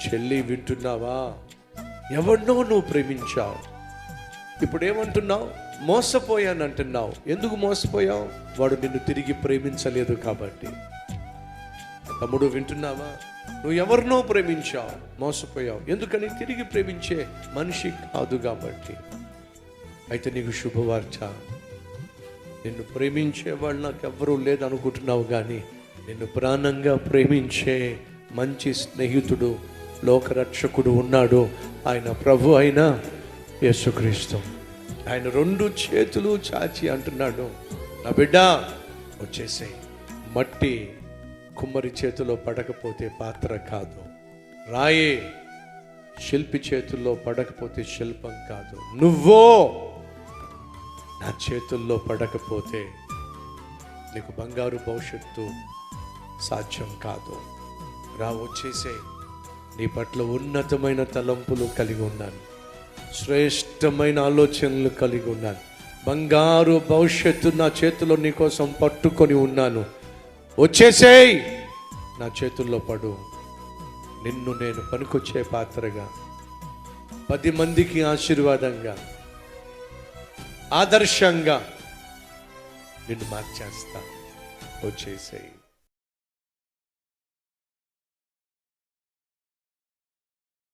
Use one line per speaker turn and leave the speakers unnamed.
చెల్లి వింటున్నావా? ఎవరినో నువ్వు ప్రేమించావు, ఇప్పుడు ఏమంటున్నావు? మోసపోయాను అంటున్నావు. ఎందుకు మోసపోయావు? వాడు నిన్ను తిరిగి ప్రేమించలేదు కాబట్టి. తమ్ముడు వింటున్నావా? నువ్వు ఎవరినో ప్రేమించావు, మోసపోయావు. ఎందుకని? తిరిగి ప్రేమించే మనిషి కాదు కాబట్టి. అయితే నీకు శుభవార్త, నిన్ను ప్రేమించేవాళ్ళు నాకెవ్వరూ లేదనుకుంటున్నావు, కానీ నిన్ను ప్రాణంగా ప్రేమించే మంచి స్నేహితుడు, లోకరక్షకుడు ఉన్నాడు. ఆయన ప్రభు అయిన యేసుక్రీస్తు. ఆయన 2 చేతులు చాచి అంటున్నాడు, నా బిడ్డ వచ్చేసేయ్. మట్టి కుమ్మరి చేతిలో పడకపోతే పాత్ర కాదు, రాయే శిల్పి చేతుల్లో పడకపోతే శిల్పం కాదు. నువ్వో నా చేతుల్లో పడకపోతే నీకు బంగారు భవిష్యత్తు సాధ్యం కాదు. రా, వచ్చేసే. నీ పట్ల ఉన్నతమైన తలంపులు కలిగి ఉన్నాను, శ్రేష్టమైన ఆలోచనలు కలిగి ఉన్నాను. బంగారు భవిష్యత్తు నా చేతిలో నీ కోసం పట్టుకొని ఉన్నాను. వచ్చేసేయ్, నా చేతుల్లో పడు. నిన్ను నేను పనికొచ్చే పాత్రగా, 10 మందికి ఆశీర్వాదంగా, ఆదర్శంగా నిన్ను మార్చేస్తా. వచ్చేసేయ్.